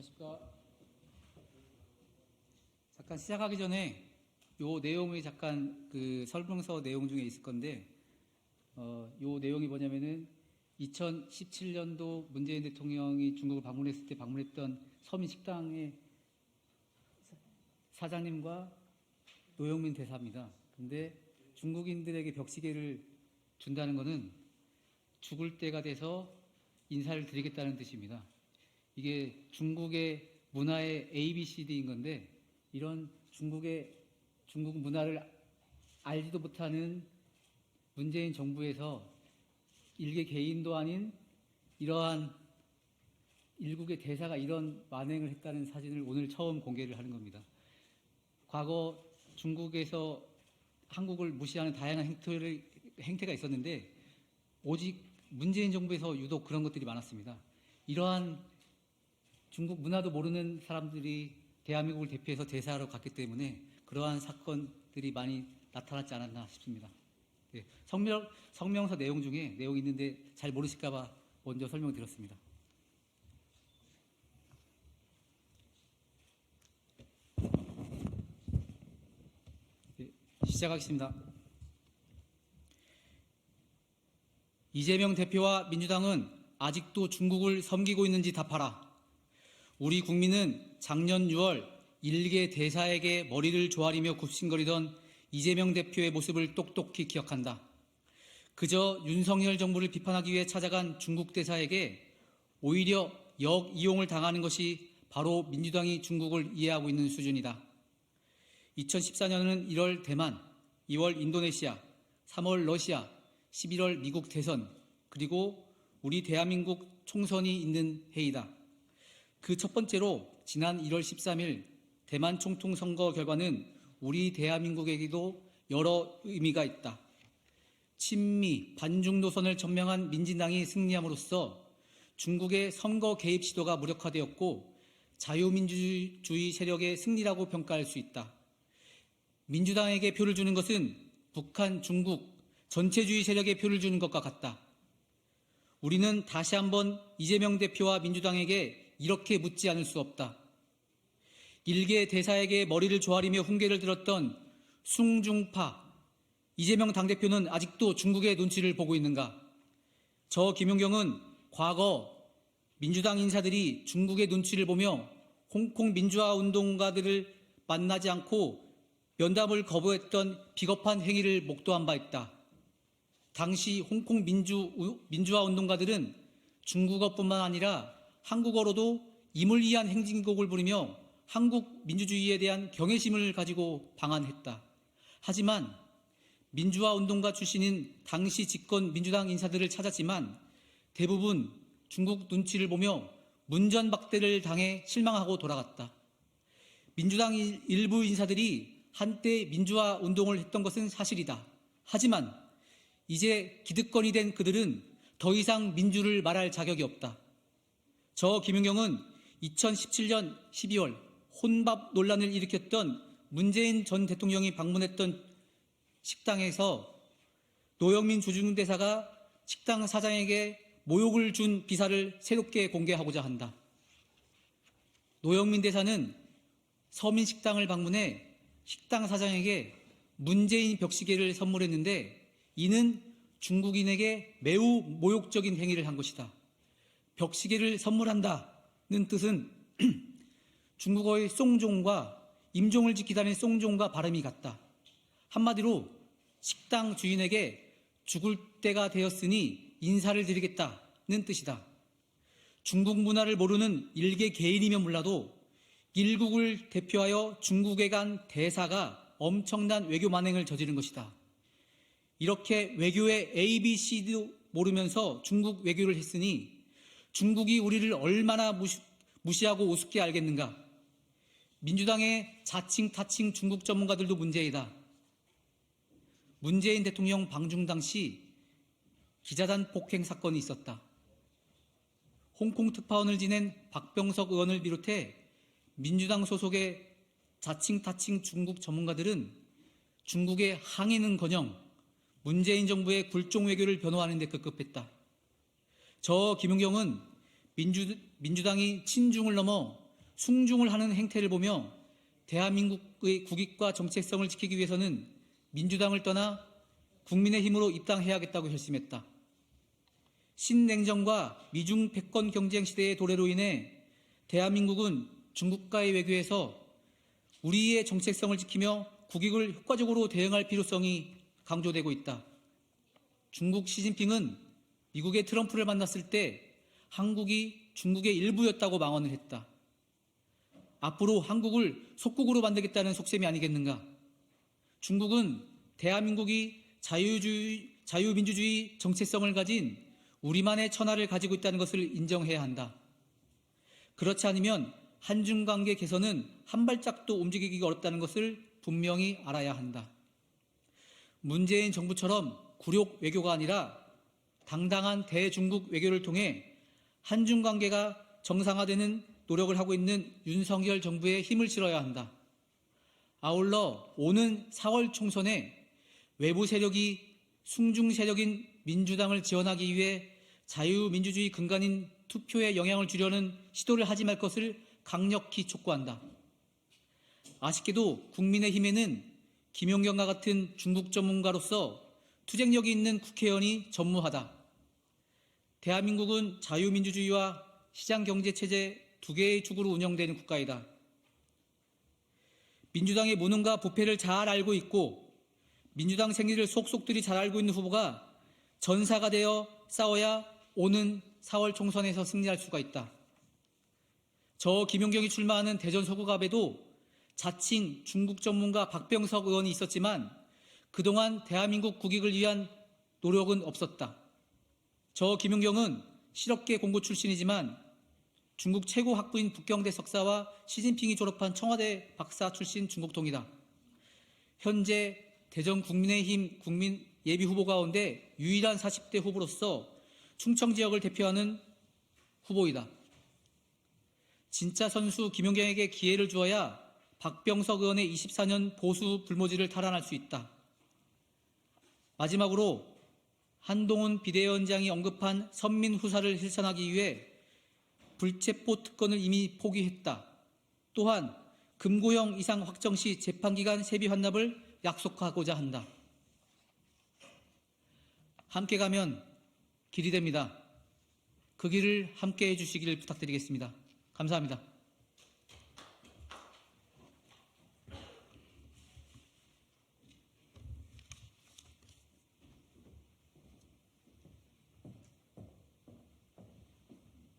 안녕하십니까. 잠깐 시작하기 전에 요 내용이 잠깐 그 설명서 내용 중에 있을 건데, 요 내용이 뭐냐면은 2017년도 문재인 대통령이 중국을 방문했을 때 방문했던 서민 식당의 사장님과 노영민 대사입니다. 근데 중국인들에게 벽시계를 준다는 것은 죽을 때가 돼서 인사를 드리겠다는 뜻입니다. 이게 중국의 문화의 ABCD인 건데, 이런 중국 문화를 알지도 못하는 문재인 정부에서 일개 개인도 아닌 이러한 일국의 대사가 이런 만행을 했다는 사진을 오늘 처음 공개를 하는 겁니다. 과거 중국에서 한국을 무시하는 다양한 행태가 있었는데, 오직 문재인 정부에서 유독 그런 것들이 많았습니다. 이러한 중국 문화도 모르는 사람들이 대한민국을 대표해서 대사하러 갔기 때문에 그러한 사건들이 많이 나타났지 않았나 싶습니다. 네, 성명서 내용 중에 내용이 있는데 잘 모르실까봐 먼저 설명드렸습니다. 네, 시작하겠습니다. 이재명 대표와 민주당은 아직도 중국을 섬기고 있는지 답하라. 우리 국민은 작년 6월 일개 대사에게 머리를 조아리며 굽신거리던 이재명 대표의 모습을 똑똑히 기억한다. 그저 윤석열 정부를 비판하기 위해 찾아간 중국 대사에게 오히려 역이용을 당하는 것이 바로 민주당이 중국을 이해하고 있는 수준이다. 2014년은 1월 대만, 2월 인도네시아, 3월 러시아, 11월 미국 대선, 그리고 우리 대한민국 총선이 있는 해이다. 그 첫 번째로 지난 1월 13일 대만 총통 선거 결과는 우리 대한민국에게도 여러 의미가 있다. 친미, 반중 노선을 전명한 민진당이 승리함으로써 중국의 선거 개입 시도가 무력화되었고 자유민주주의 세력의 승리라고 평가할 수 있다. 민주당에게 표를 주는 것은 북한, 중국, 전체주의 세력에 표를 주는 것과 같다. 우리는 다시 한번 이재명 대표와 민주당에게 이렇게 묻지 않을 수 없다. 일개 대사에게 머리를 조아리며 훈계를 들었던 숭중파 이재명 당대표는 아직도 중국의 눈치를 보고 있는가? 저 김용경은 과거 민주당 인사들이 중국의 눈치를 보며 홍콩 민주화 운동가들을 만나지 않고 면담을 거부했던 비겁한 행위를 목도한 바 있다. 당시 홍콩 민주화 운동가들은 중국어뿐만 아니라 한국어로도 임을 위한 행진곡을 부르며 한국 민주주의에 대한 경외심을 가지고 방한했다. 하지만 민주화 운동가 출신인 당시 집권 민주당 인사들을 찾았지만 대부분 중국 눈치를 보며 문전박대를 당해 실망하고 돌아갔다. 민주당 일부 인사들이 한때 민주화 운동을 했던 것은 사실이다. 하지만 이제 기득권이 된 그들은 더 이상 민주를 말할 자격이 없다. 저 김용경은 2017년 12월 혼밥 논란을 일으켰던 문재인 전 대통령이 방문했던 식당에서 노영민 주중대사가 식당 사장에게 모욕을 준 비사를 새롭게 공개하고자 한다. 노영민 대사는 서민식당을 방문해 식당 사장에게 문재인 벽시계를 선물했는데 이는 중국인에게 매우 모욕적인 행위를 한 것이다. 벽시계를 선물한다는 뜻은 중국어의 쏭종과 임종을 지키다는 쏭종과 발음이 같다. 한마디로 식당 주인에게 죽을 때가 되었으니 인사를 드리겠다는 뜻이다. 중국 문화를 모르는 일개 개인이면 몰라도 일국을 대표하여 중국에 간 대사가 엄청난 외교 만행을 저지른 것이다. 이렇게 외교의 ABC도 모르면서 중국 외교를 했으니 중국이 우리를 얼마나 무시하고 우습게 알겠는가. 민주당의 자칭 타칭 중국 전문가들도 문제이다. 문재인 대통령 방중 당시 기자단 폭행 사건이 있었다. 홍콩 특파원을 지낸 박병석 의원을 비롯해 민주당 소속의 자칭 타칭 중국 전문가들은 중국의 항의는커녕 문재인 정부의 굴종 외교를 변호하는 데 급급했다. 저 김용경은 민주당이 친중을 넘어 숭중을 하는 행태를 보며 대한민국의 국익과 정체성을 지키기 위해서는 민주당을 떠나 국민의힘으로 입당해야겠다고 결심했다. 신냉전과 미중 패권 경쟁 시대의 도래로 인해 대한민국은 중국과의 외교에서 우리의 정체성을 지키며 국익을 효과적으로 대응할 필요성이 강조되고 있다. 중국 시진핑은 미국의 트럼프를 만났을 때 한국이 중국의 일부였다고 망언을 했다. 앞으로 한국을 속국으로 만들겠다는 속셈이 아니겠는가? 중국은 대한민국이 자유민주주의 정체성을 가진 우리만의 천하를 가지고 있다는 것을 인정해야 한다. 그렇지 않으면 한중 관계 개선은 한 발짝도 움직이기가 어렵다는 것을 분명히 알아야 한다. 문재인 정부처럼 굴욕 외교가 아니라 당당한 대중국 외교를 통해 한중 관계가 정상화되는 노력을 하고 있는 윤석열 정부에 힘을 실어야 한다. 아울러 오는 4월 총선에 외부 세력이 숭중 세력인 민주당을 지원하기 위해 자유민주주의 근간인 투표에 영향을 주려는 시도를 하지 말 것을 강력히 촉구한다. 아쉽게도 국민의힘에는 김용경과 같은 중국 전문가로서 투쟁력이 있는 국회의원이 전무하다. 대한민국은 자유민주주의와 시장경제체제 두 개의 축으로 운영되는 국가이다. 민주당의 무능과 부패를 잘 알고 있고 민주당 생리를 속속들이 잘 알고 있는 후보가 전사가 되어 싸워야 오는 4월 총선에서 승리할 수가 있다. 저 김용경이 출마하는 대전 서구갑에도 자칭 중국 전문가 박병석 의원이 있었지만 그동안 대한민국 국익을 위한 노력은 없었다. 저 김용경은 실업계 공고 출신이지만 중국 최고 학부인 북경대 석사와 시진핑이 졸업한 청와대 박사 출신 중국통이다. 현재 대전 국민의힘 국민 예비 후보 가운데 유일한 40대 후보로서 충청 지역을 대표하는 후보이다. 진짜 선수 김용경에게 기회를 주어야 박병석 의원의 24년 보수 불모지를 탈환할 수 있다. 마지막으로 한동훈 비대위원장이 언급한 선민 후사를 실천하기 위해 불체포 특권을 이미 포기했다. 또한 금고형 이상 확정 시 재판기간 세비 환납을 약속하고자 한다. 함께 가면 길이 됩니다. 그 길을 함께 해주시기를 부탁드리겠습니다. 감사합니다.